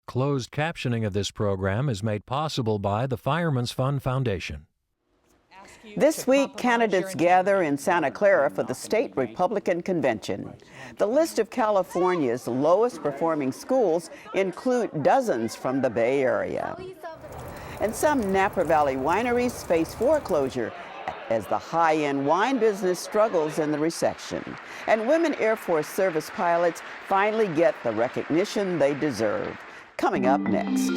Closed captioning of this program is made possible by the Fireman's Fund Foundation. This week, candidates gather in Santa Clara for the state Republican convention. The list of California's lowest performing schools include dozens from the Bay Area. And some Napa Valley wineries face foreclosure as the high-end wine business struggles in the recession. And women Air Force service pilots finally get the recognition they deserve. Coming up next.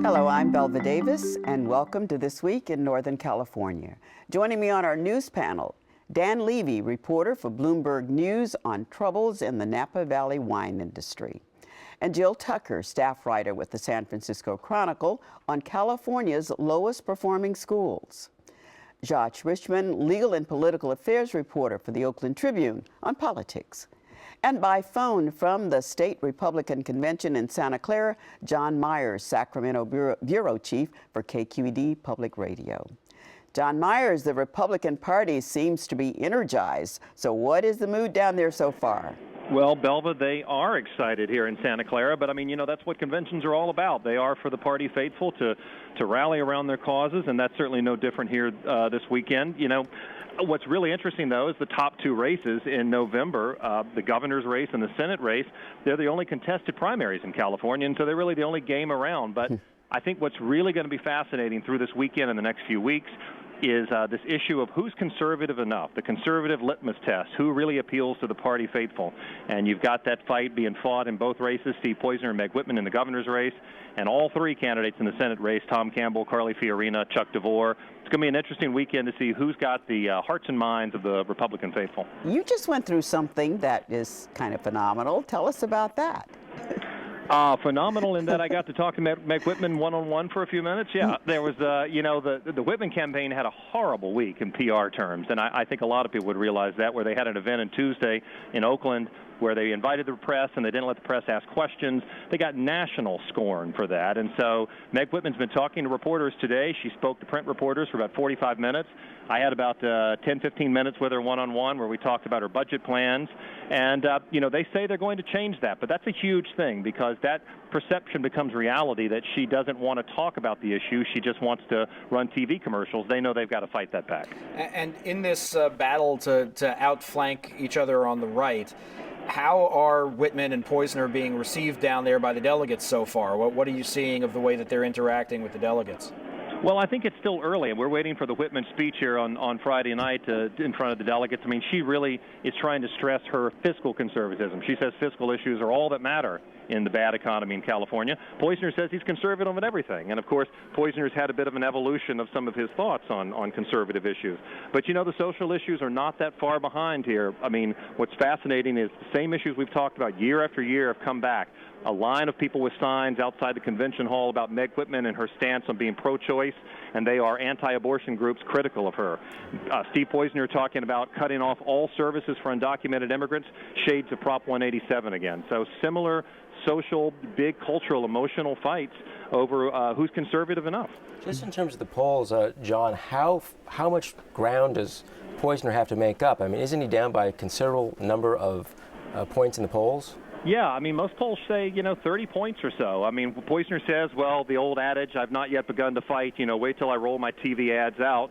Hello, I'm Belva Davis, and welcome to This Week in Northern California. Joining me on our news panel, Dan Levy, reporter for Bloomberg News on troubles in the Napa Valley wine industry, and Jill Tucker, staff writer with the San Francisco Chronicle on California's lowest performing schools. Josh Richmond, legal and political affairs reporter for the Oakland Tribune on politics. And by phone from the State Republican Convention in Santa Clara, John Myers, Sacramento Bureau Chief for KQED Public Radio. John Myers, the Republican Party seems to be energized. So what is the mood down there so far? Well, Belva, they are excited here in Santa Clara, but I mean, that's what conventions are all about. They are for the party faithful to rally around their causes, and that's certainly no different here this weekend. What's really interesting, though, is the top two races in November, the governor's race and the Senate race. They're the only contested primaries in California, and so they're really the only game around. But I think what's really going to be fascinating through this weekend and the next few weeks is this issue of who's conservative enough, the conservative litmus test, who really appeals to the party faithful. And you've got that fight being fought in both races, Steve Poizner and Meg Whitman in the governor's race, and all three candidates in the Senate race, Tom Campbell, Carly Fiorina, Chuck DeVore. It's going to be an interesting weekend to see who's got the hearts and minds of the Republican faithful. You just went through something that is kind of phenomenal. Tell us about that. Phenomenal in that I got to talk to Meg Whitman one-on-one for a few minutes. Yeah, there was, the Whitman campaign had a horrible week in PR terms, and I think a lot of people would realize that, where they had an event on Tuesday in Oakland where they invited the press and they didn't let the press ask questions. They got national scorn for that. And so Meg Whitman's been talking to reporters today. She spoke to print reporters for about 45 minutes. I had about 10, 15 minutes with her one-on-one where we talked about her budget plans. And, they say they're going to change that. But that's a huge thing because that perception becomes reality that she doesn't want to talk about the issue. She just wants to run TV commercials. They know they've got to fight that back. And in this battle to outflank each other on the right, how are Whitman and Poizner being received down there by the delegates so far? What are you seeing of the way that they're interacting with the delegates? Well, I think it's still early. We're waiting for the Whitman speech here on Friday night in front of the delegates. I mean, she really is trying to stress her fiscal conservatism. She says fiscal issues are all that matter in the bad economy in California. Poizner says he's conservative on everything. And, of course, Poizner's had a bit of an evolution of some of his thoughts on conservative issues. But, the social issues are not that far behind here. I mean, what's fascinating is the same issues we've talked about year after year have come back. A line of people with signs outside the convention hall about Meg Whitman and her stance on being pro-choice, and they are anti-abortion groups critical of her. Steve Poizner talking about cutting off all services for undocumented immigrants, shades of Prop 187 again. So similar social, big cultural, emotional fights over who's conservative enough. Just in terms of the polls, John, how much ground does Poizner have to make up? I mean, isn't he down by a considerable number of points in the polls? Yeah, I mean, most polls say, 30 points or so. I mean, Poizner says, well, the old adage, I've not yet begun to fight, wait till I roll my TV ads out.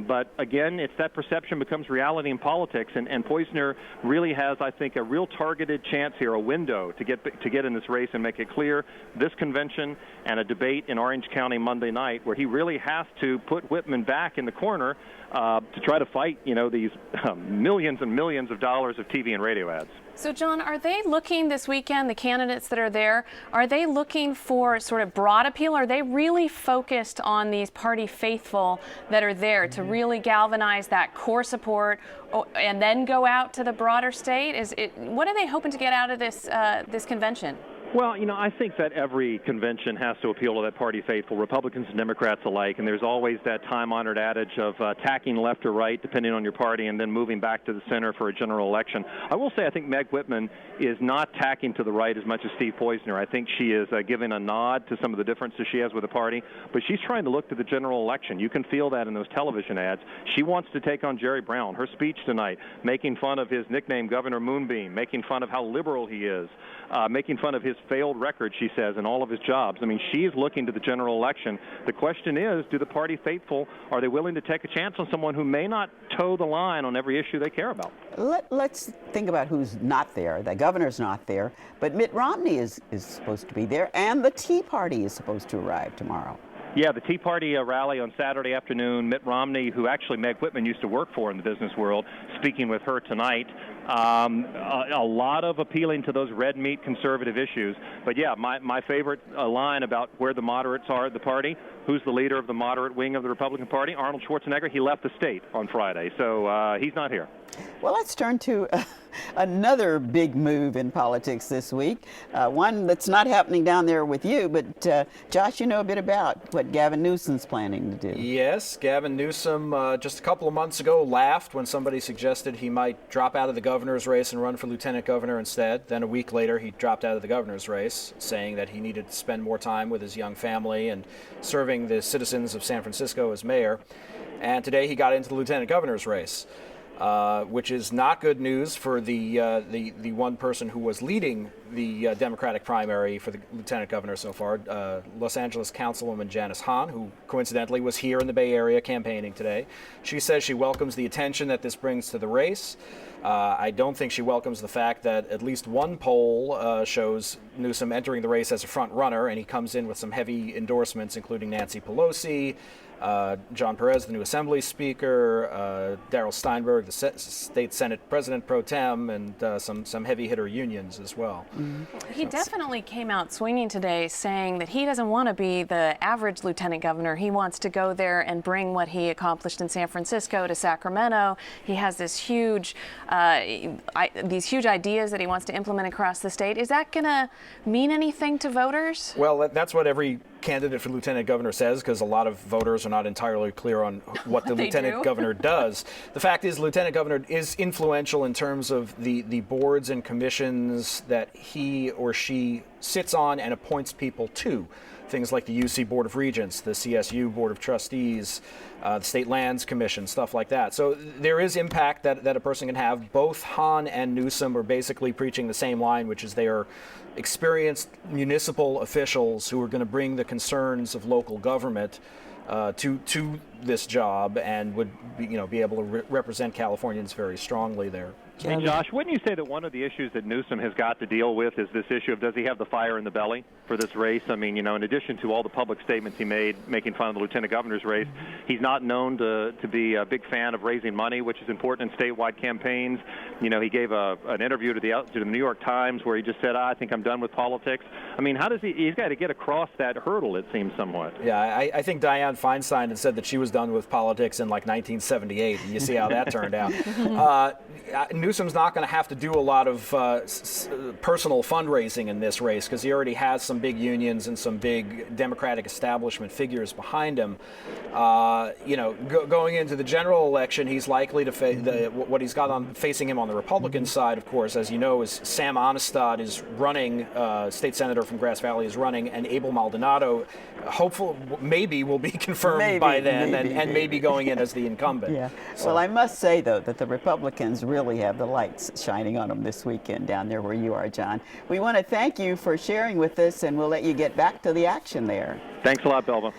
But again, it's that perception becomes reality in politics, and Poizner really has, I think, a real targeted chance here, a window to get in this race and make it clear this convention and a debate in Orange County Monday night where he really has to put Whitman back in the corner to try to fight, these millions and millions of dollars of TV and radio ads. So, John, are they looking this weekend, the candidates that are there, are they looking for sort of broad appeal? Are they really focused on these party faithful that are there to really galvanize that core support and then go out to the broader state? What are they hoping to get out of this convention? Well, I think that every convention has to appeal to that party faithful, Republicans and Democrats alike, and there's always that time-honored adage of tacking left or right, depending on your party, and then moving back to the center for a general election. I will say I think Meg Whitman is not tacking to the right as much as Steve Poizner. I think she is giving a nod to some of the differences she has with the party, but she's trying to look to the general election. You can feel that in those television ads. She wants to take on Jerry Brown. Her speech tonight, making fun of his nickname, Governor Moonbeam, making fun of how liberal he is, making fun of his failed record, she says, in all of his jobs. I mean, she's looking to the general election. The question is, do the party faithful, are they willing to take a chance on someone who may not toe the line on every issue they care about? Let's think about who's not there. The governor's not there, but Mitt Romney is supposed to be there, and the Tea Party is supposed to arrive tomorrow. Yeah, the Tea Party rally on Saturday afternoon. Mitt Romney, who actually Meg Whitman used to work for in the business world, speaking with her tonight. A lot of appealing to those red meat conservative issues. But yeah, my favorite line about where the moderates are at the party, who's the leader of the moderate wing of the Republican Party? Arnold Schwarzenegger. He left the state on Friday, so he's not here. Well, let's turn to another big move in politics this week, one that's not happening down there with you, but Josh, you know a bit about what Gavin Newsom's planning to do. Yes, Gavin Newsom just a couple of months ago laughed when somebody suggested he might drop out of the governor's race and run for lieutenant governor instead. Then a week later, he dropped out of the governor's race, saying that he needed to spend more time with his young family and serving the citizens of San Francisco as mayor. And today he got into the lieutenant governor's race. Which is not good news for the one person who was leading the Democratic primary for the lieutenant governor so far, Los Angeles Councilwoman Janice Hahn, who coincidentally was here in the Bay Area campaigning today. She says she welcomes the attention that this brings to the race. I don't think she welcomes the fact that at least one poll shows Newsom entering the race as a front runner, and he comes in with some heavy endorsements, including Nancy Pelosi, John Perez, the new Assembly Speaker, Darrell Steinberg, the State Senate President pro tem, and some heavy hitter unions as well. Mm-hmm. He definitely came out swinging today, saying that he doesn't want to be the average lieutenant governor. He wants to go there and bring what he accomplished in San Francisco to Sacramento. He has this these huge ideas that he wants to implement across the state. Is that going to mean anything to voters? Well, that's what every candidate for lieutenant governor says, because a lot of voters are not entirely clear on what the lieutenant governor does. The fact is, lieutenant governor is influential in terms of the boards and commissions that he or she sits on and appoints people to. Things like the UC Board of Regents, the CSU Board of Trustees, the State Lands Commission, stuff like that. So there is impact that a person can have. Both Hahn and Newsom are basically preaching the same line, which is they are experienced municipal officials who are going to bring the concerns of local government to this job and would be able to represent Californians very strongly there. Hey, Josh, wouldn't you say that one of the issues that Newsom has got to deal with is this issue of does he have the fire in the belly for this race? I mean, in addition to all the public statements he made making fun of the lieutenant governor's race, he's not known to be a big fan of raising money, which is important in statewide campaigns. He gave an interview to the New York Times where he just said, I think I'm done with politics. I mean, how does he's got to get across that hurdle, it seems somewhat. Yeah, I think Dianne Feinstein had said that she was done with politics in like 1978, and you see how that turned out. Newsom's not going to have to do a lot of personal fundraising in this race because he already has some big unions and some big Democratic establishment figures behind him. Going into the general election, he's likely to what he's got facing him on the Republican side, of course, as you know, is Sam Amistad is running, state senator from Grass Valley is running, and Abel Maldonado, maybe will be confirmed by then and maybe going in as the incumbent. Yeah. So. Well, I must say, though, that the Republicans really have the lights shining on them this weekend down there where you are, John. We want to thank you for sharing with us, and we'll let you get back to the action there. Thanks a lot, Belva.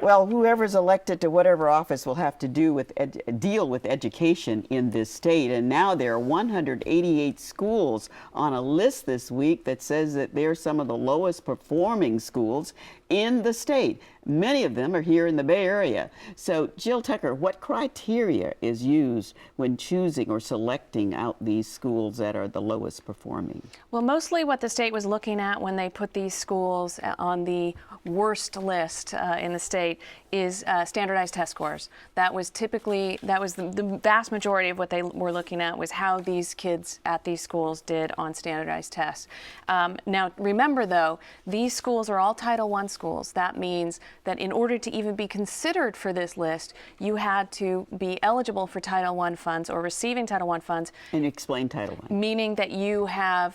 Well, whoever's elected to whatever office will have to deal with education in this state. And now there are 188 schools on a list this week that says that they're some of the lowest performing schools in the state. Many of them are here in the Bay Area. So, Jill Tucker, what criteria is used when choosing or selecting out these schools that are the lowest performing? Well, mostly what the state was looking at when they put these schools on the worst list in the state is standardized test scores. That was the vast majority of what they were looking at, was how these kids at these schools did on standardized tests. Now, remember though, these schools are all Title I schools. That means that in order to even be considered for this list, you had to be eligible for Title I funds or receiving Title I funds. And explain Title I. Meaning that you have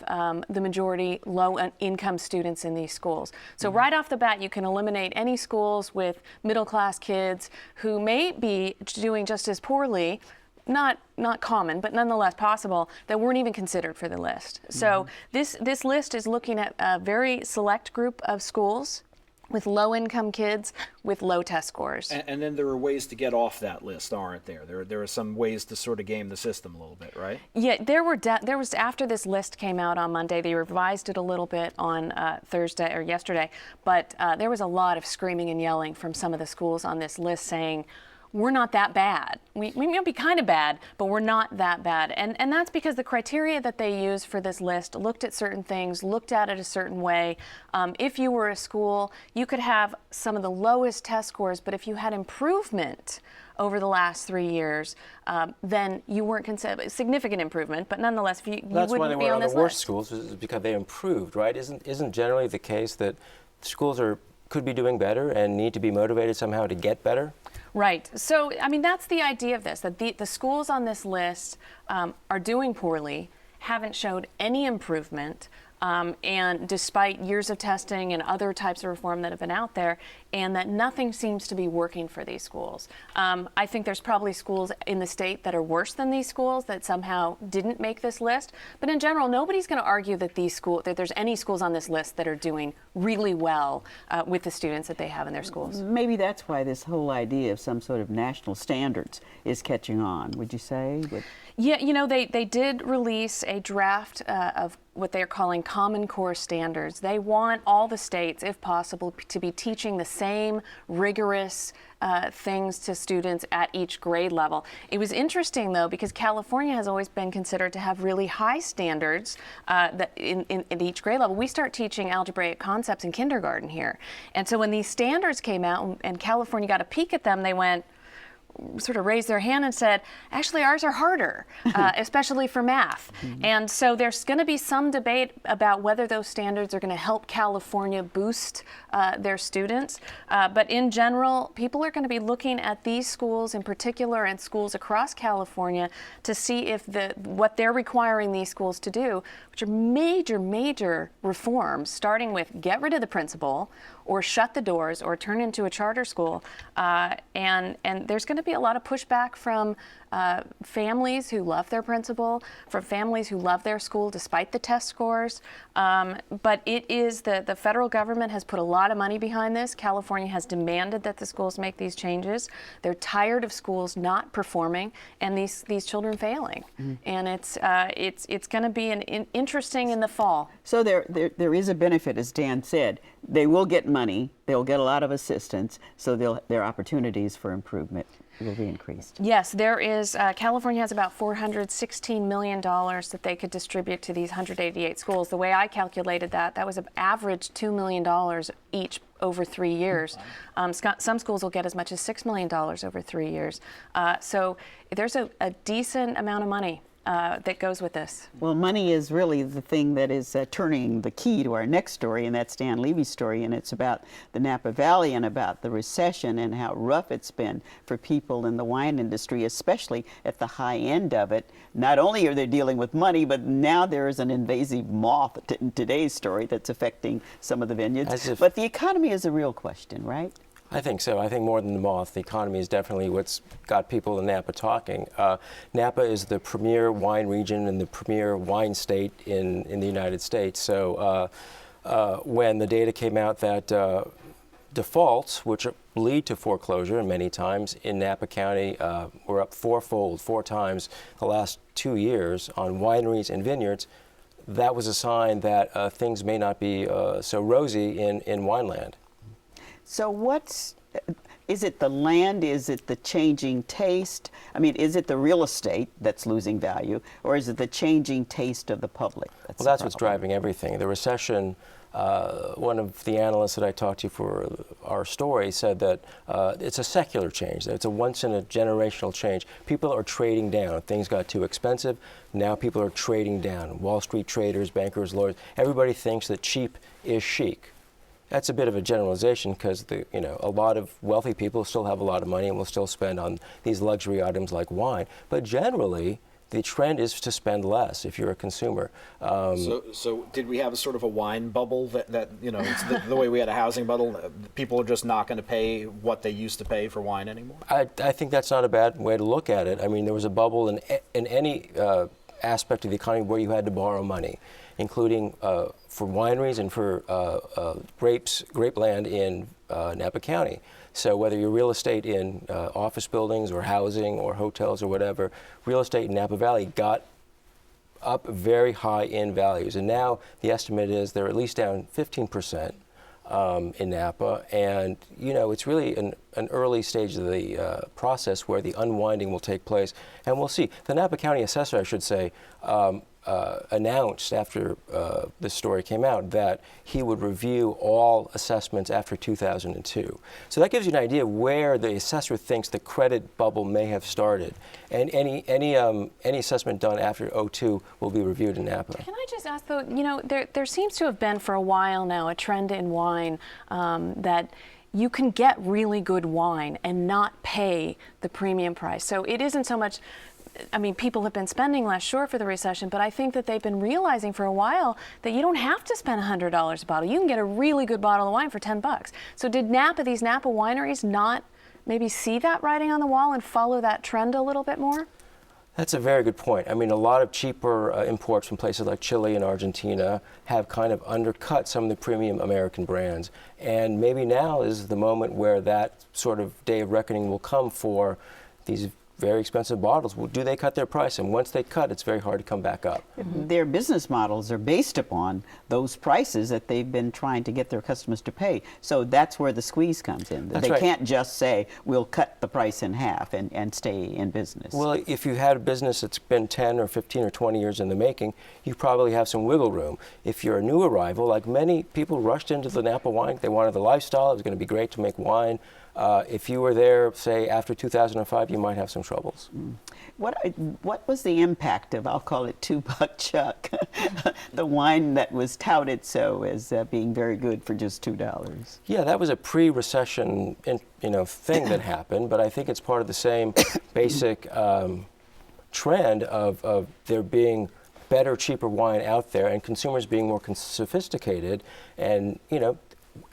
the majority low-income students in these schools. So right off the bat, you can eliminate any schools with middle-class kids who may be doing just as poorly, not common, but nonetheless possible, that weren't even considered for the list. So this list is looking at a very select group of schools with low-income kids with low test scores. And then there are ways to get off that list, aren't there? There are some ways to sort of game the system a little bit, right? Yeah, there was, after this list came out on Monday, they revised it a little bit on Thursday or yesterday, but there was a lot of screaming and yelling from some of the schools on this list saying, we're not that bad. We may be kind of bad, but we're not that bad. And that's because the criteria that they used for this list looked at certain things, looked at it a certain way. If you were a school, you could have some of the lowest test scores, but if you had improvement over the last 3 years, then you weren't considered significant improvement, but nonetheless, you wouldn't be on this list. That's why they were on the worst schools, is because they improved, right? Isn't generally the case that schools could be doing better and need to be motivated somehow to get better? Right. So, I mean, that's the idea of this, that the schools on this list are doing poorly, haven't showed any improvement, and despite years of testing and other types of reform that have been out there, and that nothing seems to be working for these schools. I think there's probably schools in the state that are worse than these schools that somehow didn't make this list. But in general, nobody's going to argue that that there's any schools on this list that are doing really well with the students that they have in their schools. Maybe that's why this whole idea of some sort of national standards is catching on, would you say? Yeah, you know, they did release a draft of what they're calling Common Core standards. They want all the states, if possible, to be teaching the same rigorous things to students at each grade level. It was interesting, though, because California has always been considered to have really high standards that in each grade level. We start teaching algebraic concepts in kindergarten here. And so when these standards came out and California got a peek at them, they sort of raised their hand and said, actually, ours are harder, especially for math. And so there's going to be some debate about whether those standards are going to help California boost their students. But in general, people are going to be looking at these schools in particular and schools across California to see if what they're requiring these schools to do, which are major, major reforms, starting with get rid of the principal or shut the doors or turn into a charter school. And there's going to be a lot of pushback from families who love their principal, from families who love their school despite the test scores. But it is the federal government has put a lot of money behind this. California has demanded that the schools make these changes. They're tired of schools not performing and these children failing. And it's going to be interesting in the fall. So there is a benefit, as Dan said. They will get money. They'll get a lot of assistance. So their opportunities for improvement will be increased. Yes, there is. California has about $416 million that they could distribute to these 188 schools. The way I calculated that was an average $2 million each over 3 years. Some schools will get as much as $6 million over 3 years. So there's a decent amount of money that goes with this. Well, money is really the thing that is turning the key to our next story, and that's Dan Levy's story, and it's about the Napa Valley and about the recession and how rough it's been for people in the wine industry, especially at the high end of it. Not only are they dealing with money, but now there is an invasive moth in today's story that's affecting some of the vineyards. But the economy is a real question, right? I think so. I think more than the moth, the economy is definitely what's got people in Napa talking. Napa is the premier wine region and the premier wine state in the United States. So when the data came out that defaults, which lead to foreclosure many times in Napa County, were up four times the last 2 years on wineries and vineyards, that was a sign that things may not be so rosy in wineland. So is it the land? Is it the changing taste? I mean, is it the real estate that's losing value, or is it the changing taste of the public? Well, that's what's driving everything. The recession, one of the analysts that I talked to for our story said that it's a secular change. It's a once-in-a-generational change. People are trading down. Things got too expensive. Now people are trading down. Wall Street traders, bankers, lawyers, everybody thinks that cheap is chic. That's a bit of a generalization because a lot of wealthy people still have a lot of money and will still spend on these luxury items like wine. But generally, the trend is to spend less if you're a consumer. So did we have a sort of a wine bubble that it's the way we had a housing bubble? People are just not going to pay what they used to pay for wine anymore? I think that's not a bad way to look at it. I mean, there was a bubble in any aspect of the economy where you had to borrow money, including for wineries and for grapeland in Napa County. So whether you're real estate in office buildings or housing or hotels or whatever, real estate in Napa Valley got up very high in values. And now the estimate is they're at least down 15% in Napa. And, it's really an early stage of the process where the unwinding will take place. And we'll see. The Napa County assessor, I should say, announced after this story came out that he would review all assessments after 2002. So that gives you an idea where the assessor thinks the credit bubble may have started. And any assessment done after 2002 will be reviewed in Napa. Can I just ask, though, there seems to have been for a while now a trend in wine that you can get really good wine and not pay the premium price. So it isn't so much, people have been spending less, sure, for the recession, but I think that they've been realizing for a while that you don't have to spend $100 a bottle. You can get a really good bottle of wine for $10. So did these Napa wineries not maybe see that writing on the wall and follow that trend a little bit more? That's a very good point. A lot of cheaper imports from places like Chile and Argentina have kind of undercut some of the premium American brands. And maybe now is the moment where that sort of day of reckoning will come for these very expensive bottles. Do they cut their price? And once they cut, it's very hard to come back up. Their business models are based upon those prices that they've been trying to get their customers to pay. So that's where the squeeze comes in. That's they right. Can't just say, we'll cut the price in half and stay in business. Well, if you had a business that's been 10 or 15 or 20 years in the making, you probably have some wiggle room. If you're a new arrival, like many people rushed into the Napa wine, they wanted the lifestyle, it was going to be great to make wine. If you were there, say, after 2005, you might have some troubles. What was the impact of, I'll call it $2 Chuck, the wine that was touted so as being very good for just $2? Yeah, that was a pre-recession thing that happened, but I think it's part of the same basic trend of there being better, cheaper wine out there and consumers being more sophisticated. And,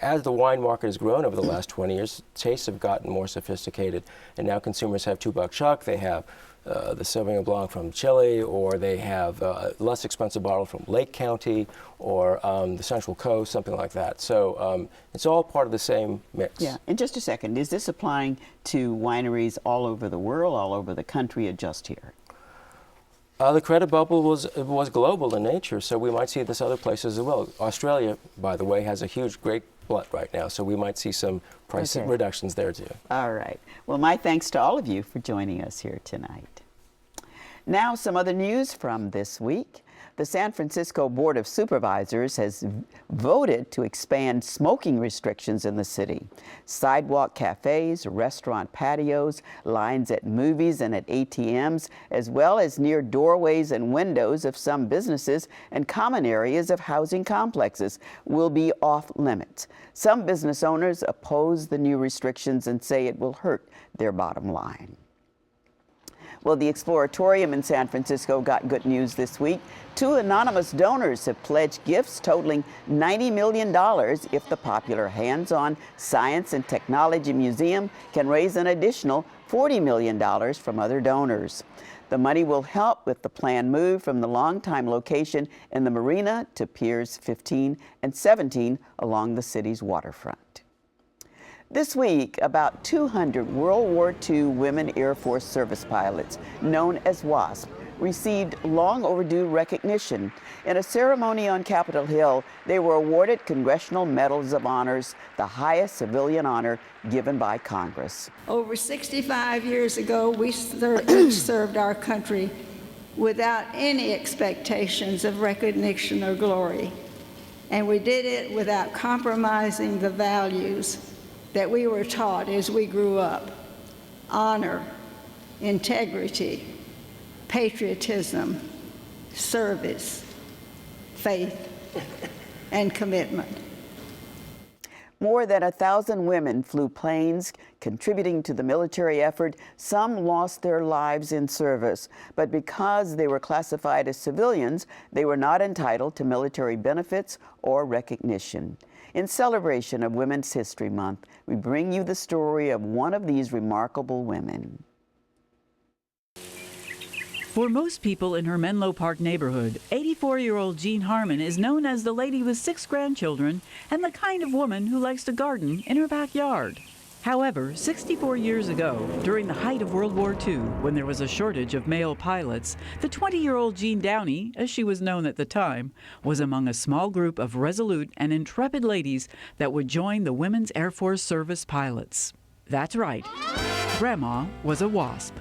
as the wine market has grown over the last 20 years, tastes have gotten more sophisticated. And now consumers have $2 Chuck, they have the Sauvignon Blanc from Chile, or they have a less expensive bottle from Lake County or the Central Coast, something like that. So it's all part of the same mix. Yeah, in just a second, is this applying to wineries all over the world, all over the country, or just here? The credit bubble was global in nature, so we might see this other places as well. Australia, by the way, has a huge grape glut right now, so we might see some price reductions there too. All right. Well, my thanks to all of you for joining us here tonight. Now, some other news from this week. The San Francisco Board of Supervisors has voted to expand smoking restrictions in the city. Sidewalk cafes, restaurant patios, lines at movies and at ATMs, as well as near doorways and windows of some businesses and common areas of housing complexes will be off limits. Some business owners oppose the new restrictions and say it will hurt their bottom line. Well, the Exploratorium in San Francisco got good news this week. 2 anonymous donors have pledged gifts totaling $90 million if the popular hands-on science and technology museum can raise an additional $40 million from other donors. The money will help with the planned move from the longtime location in the marina to Piers 15 and 17 along the city's waterfront. This week, about 200 World War II women Air Force service pilots, known as W.A.S.P, received long overdue recognition. In a ceremony on Capitol Hill, they were awarded Congressional Medals of Honors, the highest civilian honor given by Congress. Over 65 years ago, we each served our country without any expectations of recognition or glory. And we did it without compromising the values that we were taught as we grew up: honor, integrity, patriotism, service, faith, and commitment. More than 1,000 women flew planes, contributing to the military effort. Some lost their lives in service, but because they were classified as civilians, they were not entitled to military benefits or recognition. In celebration of Women's History Month, we bring you the story of one of these remarkable women. For most people in her Menlo Park neighborhood, 84-year-old Jean Harman is known as the lady with 6 grandchildren and the kind of woman who likes to garden in her backyard. However, 64 years ago, during the height of World War II, when there was a shortage of male pilots, the 20-year-old Jean Downey, as she was known at the time, was among a small group of resolute and intrepid ladies that would join the Women's Air Force Service pilots. That's right, Grandma was a W.A.S.P.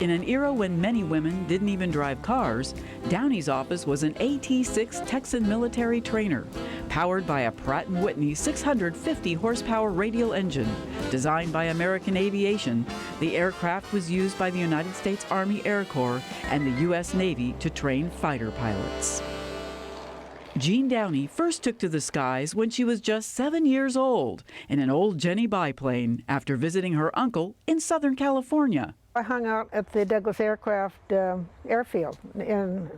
In an era when many women didn't even drive cars, Downey's office was an AT-6 Texan military trainer, powered by a Pratt & Whitney 650 horsepower radial engine. Designed by American Aviation, the aircraft was used by the United States Army Air Corps and the U.S. Navy to train fighter pilots. Jean Downey first took to the skies when she was just 7 years old in an old Jenny biplane after visiting her uncle in Southern California. I hung out at the Douglas Aircraft Airfield in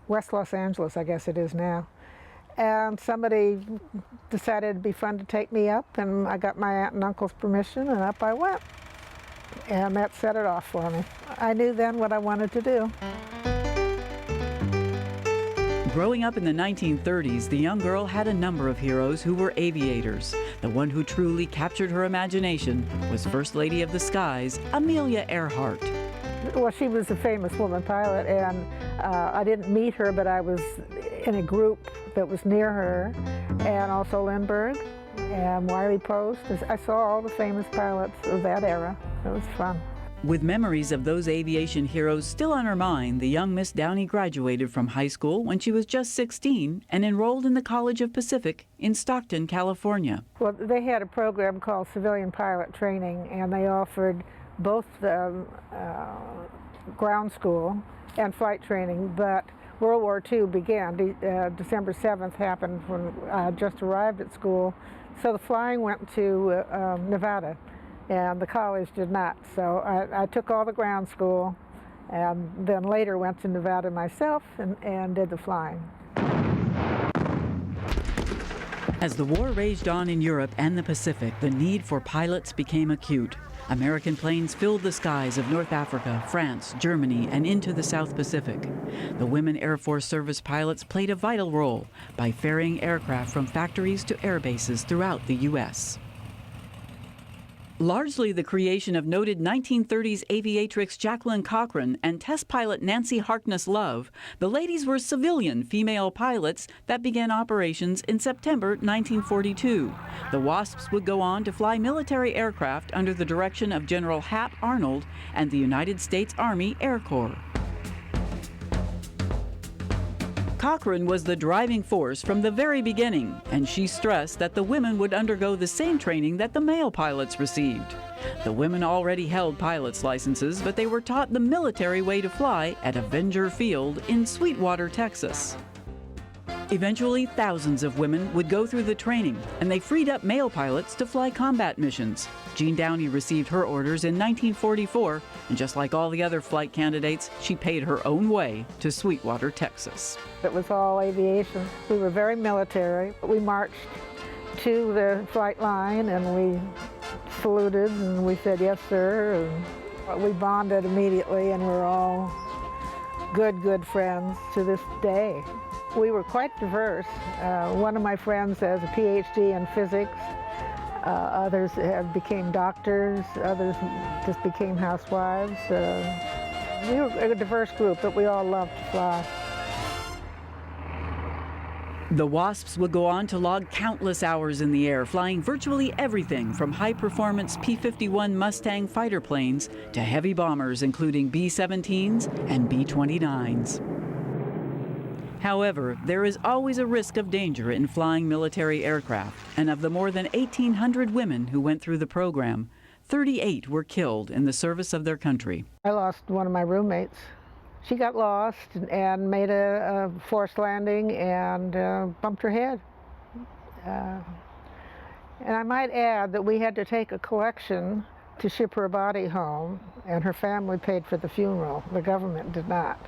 West Los Angeles, I guess it is now. And somebody decided it'd be fun to take me up, and I got my aunt and uncle's permission, and up I went. And that set it off for me. I knew then what I wanted to do. Growing up in the 1930s, the young girl had a number of heroes who were aviators. The one who truly captured her imagination was First Lady of the Skies, Amelia Earhart. Well, she was a famous woman pilot, and I didn't meet her, but I was in a group that was near her, and also Lindbergh and Wiley Post. I saw all the famous pilots of that era. It was fun. With memories of those aviation heroes still on her mind, the young Miss Downey graduated from high school when she was just 16 and enrolled in the College of Pacific in Stockton, California. Well, they had a program called Civilian Pilot Training, and they offered both ground school and flight training, but World War II began. December 7th happened when I just arrived at school, so the flying went to Nevada. And the college did not. So I took all the ground school and then later went to Nevada myself and did the flying. As the war raged on in Europe and the Pacific, the need for pilots became acute. American planes filled the skies of North Africa, France, Germany, and into the South Pacific. The women Air Force Service pilots played a vital role by ferrying aircraft from factories to air bases throughout the U.S. Largely the creation of noted 1930s aviatrix Jacqueline Cochran and test pilot Nancy Harkness Love, the ladies were civilian female pilots that began operations in September 1942. The W.A.S.Ps would go on to fly military aircraft under the direction of General Hap Arnold and the United States Army Air Corps. Cochran was the driving force from the very beginning, and she stressed that the women would undergo the same training that the male pilots received. The women already held pilot's licenses, but they were taught the military way to fly at Avenger Field in Sweetwater, Texas. Eventually, thousands of women would go through the training, and they freed up male pilots to fly combat missions. Jean Downey received her orders in 1944, and just like all the other flight candidates, she paid her own way to Sweetwater, Texas. It was all aviation. We were very military. We marched to the flight line and we saluted and we said, "Yes, sir." And we bonded immediately and we're all good friends to this day. We were quite diverse. One of my friends has a PhD in physics. Others became doctors. Others just became housewives. We were a diverse group, but we all loved to fly. The WASPs would go on to log countless hours in the air, flying virtually everything from high-performance P-51 Mustang fighter planes to heavy bombers, including B-17s and B-29s. However, there is always a risk of danger in flying military aircraft, and of the more than 1,800 women who went through the program, 38 were killed in the service of their country. I lost one of my roommates. She got lost and made a forced landing and bumped her head. And I might add that we had to take a collection to ship her body home, and her family paid for the funeral. The government did not.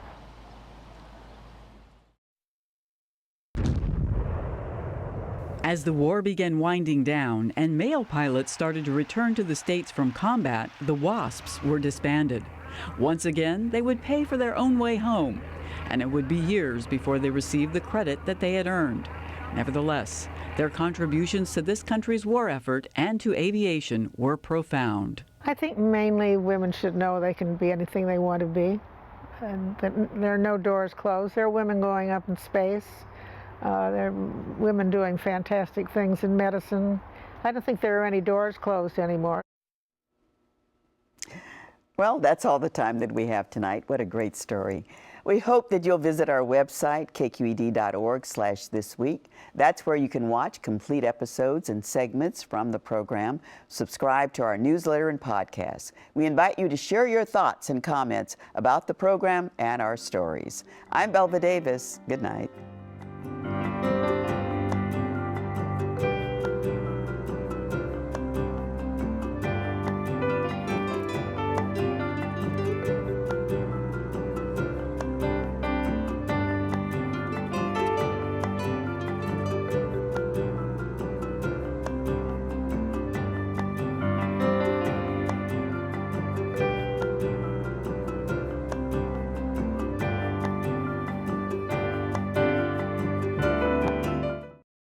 As the war began winding down and male pilots started to return to the States from combat, the WASPs were disbanded. Once again, they would pay for their own way home, and it would be years before they received the credit that they had earned. Nevertheless, their contributions to this country's war effort and to aviation were profound. I think mainly women should know they can be anything they want to be, and that there are no doors closed. There are women going up in space. There are women doing fantastic things in medicine. I don't think there are any doors closed anymore. Well, that's all the time that we have tonight. What a great story. We hope that you'll visit our website, kqed.org/thisweek. That's where you can watch complete episodes and segments from the program, subscribe to our newsletter and podcasts. We invite you to share your thoughts and comments about the program and our stories. I'm Belva Davis. Good night.